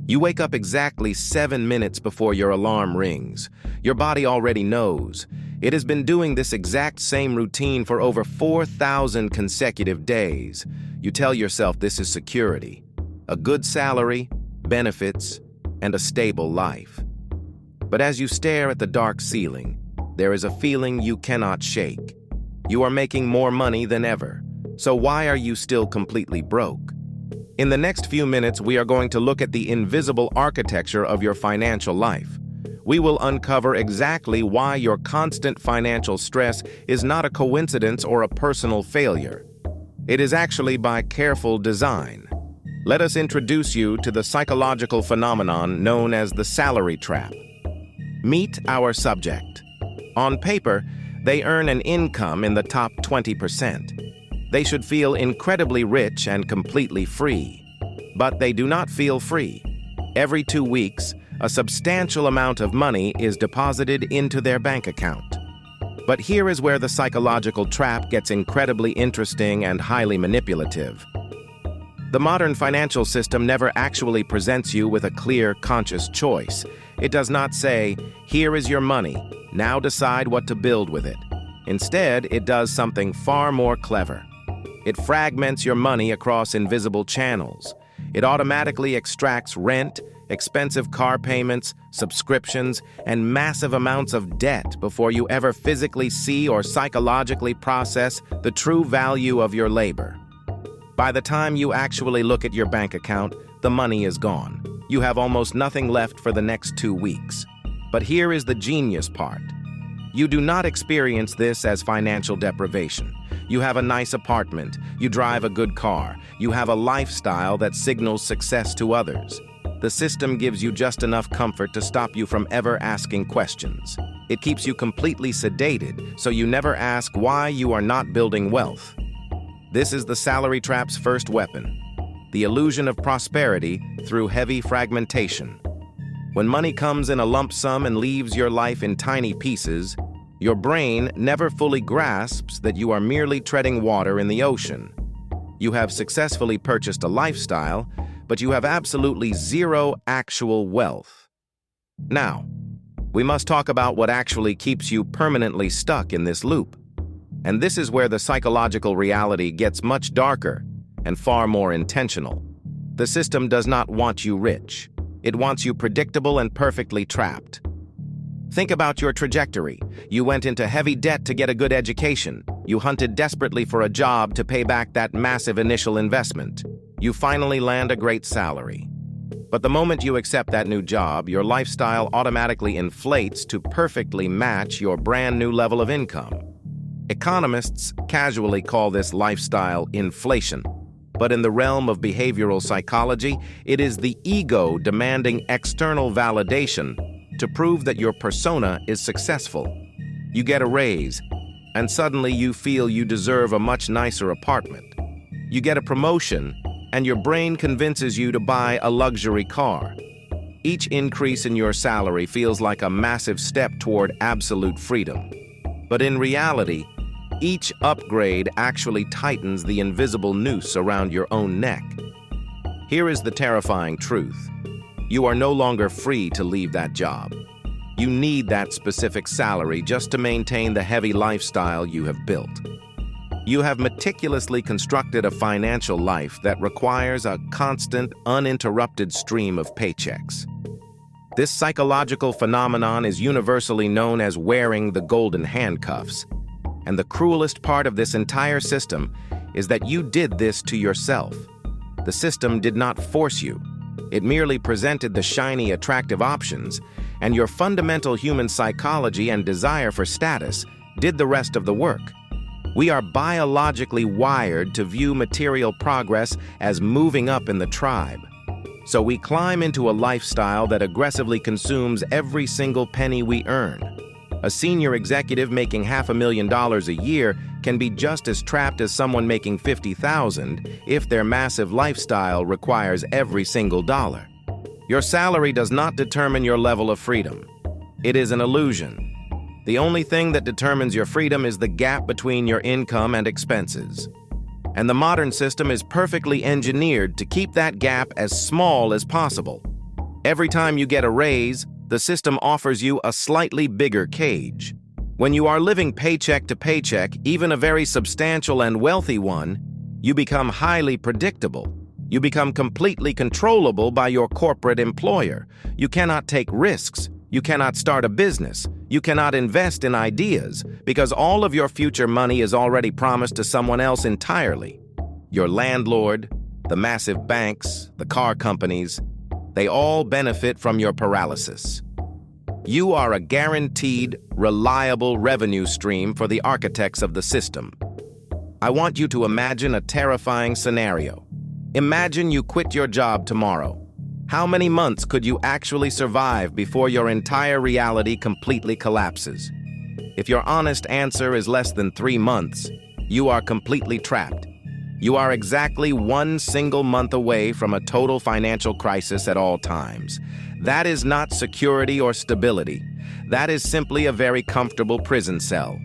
You wake up exactly 7 minutes before your alarm rings. Your body already knows. It has been doing this exact same routine for over 4,000 consecutive days. You tell yourself this is security, a good salary, benefits, and a stable life. But as you stare at the dark ceiling, there is a feeling you cannot shake. You are making more money than ever. So why are you still completely broke? In the next few minutes, we are going to look at the invisible architecture of your financial life. We will uncover exactly why your constant financial stress is not a coincidence or a personal failure. It is actually by careful design. Let us introduce you to the psychological phenomenon known as the salary trap. Meet our subject. On paper, they earn an income in the top 20%. They should feel incredibly rich and completely free. But they do not feel free. Every 2 weeks, a substantial amount of money is deposited into their bank account. But here is where the psychological trap gets incredibly interesting and highly manipulative. The modern financial system never actually presents you with a clear, conscious choice. It does not say, "Here is your money, now decide what to build with it." Instead, it does something far more clever. It fragments your money across invisible channels. It automatically extracts rent, expensive car payments, subscriptions, and massive amounts of debt before you ever physically see or psychologically process the true value of your labor. By the time you actually look at your bank account, the money is gone. You have almost nothing left for the next 2 weeks. But here is the genius part. You do not experience this as financial deprivation. You have a nice apartment, you drive a good car, you have a lifestyle that signals success to others. The system gives you just enough comfort to stop you from ever asking questions. It keeps you completely sedated, so you never ask why you are not building wealth. This is the salary trap's first weapon, the illusion of prosperity through heavy fragmentation. When money comes in a lump sum and leaves your life in tiny pieces, your brain never fully grasps that you are merely treading water in the ocean. You have successfully purchased a lifestyle, but you have absolutely zero actual wealth. Now, we must talk about what actually keeps you permanently stuck in this loop. And this is where the psychological reality gets much darker and far more intentional. The system does not want you rich. It wants you predictable and perfectly trapped. Think about your trajectory. You went into heavy debt to get a good education. You hunted desperately for a job to pay back that massive initial investment. You finally land a great salary. But the moment you accept that new job, your lifestyle automatically inflates to perfectly match your brand new level of income. Economists casually call this lifestyle inflation. But in the realm of behavioral psychology, it is the ego demanding external validation to prove that your persona is successful. You get a raise, and suddenly you feel you deserve a much nicer apartment. You get a promotion, and your brain convinces you to buy a luxury car. Each increase in your salary feels like a massive step toward absolute freedom. But in reality, each upgrade actually tightens the invisible noose around your own neck. Here is the terrifying truth. You are no longer free to leave that job. You need that specific salary just to maintain the heavy lifestyle you have built. You have meticulously constructed a financial life that requires a constant, uninterrupted stream of paychecks. This psychological phenomenon is universally known as wearing the golden handcuffs. And the cruelest part of this entire system is that you did this to yourself. The system did not force you. It merely presented the shiny, attractive options, and your fundamental human psychology and desire for status did the rest of the work. We are biologically wired to view material progress as moving up in the tribe. So we climb into a lifestyle that aggressively consumes every single penny we earn. A senior executive making $500,000 a year can be just as trapped as someone making $50,000 if their massive lifestyle requires every single dollar. Your salary does not determine your level of freedom. It is an illusion. The only thing that determines your freedom is the gap between your income and expenses. And the modern system is perfectly engineered to keep that gap as small as possible. Every time you get a raise, the system offers you a slightly bigger cage. When you are living paycheck to paycheck, even a very substantial and wealthy one, you become highly predictable. You become completely controllable by your corporate employer. You cannot take risks. You cannot start a business. You cannot invest in ideas because all of your future money is already promised to someone else entirely. Your landlord, the massive banks, the car companies, they all benefit from your paralysis. You are a guaranteed, reliable revenue stream for the architects of the system. I want you to imagine a terrifying scenario. Imagine you quit your job tomorrow. How many months could you actually survive before your entire reality completely collapses? If your honest answer is less than 3 months, you are completely trapped. You are exactly 1 single month away from a total financial crisis at all times. That is not security or stability. That is simply a very comfortable prison cell.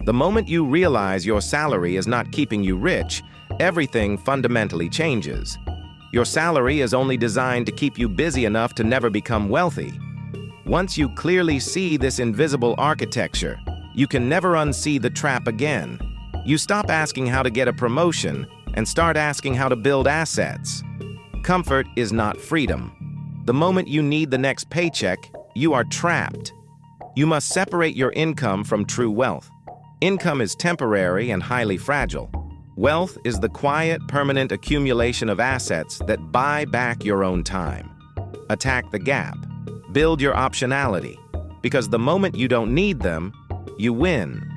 The moment you realize your salary is not keeping you rich, everything fundamentally changes. Your salary is only designed to keep you busy enough to never become wealthy. Once you clearly see this invisible architecture, you can never unsee the trap again. You stop asking how to get a promotion and start asking how to build assets. Comfort is not freedom. The moment you need the next paycheck, you are trapped. You must separate your income from true wealth. Income is temporary and highly fragile. Wealth is the quiet, permanent accumulation of assets that buy back your own time. Attack the gap. Build your optionality. Because the moment you don't need them, you win.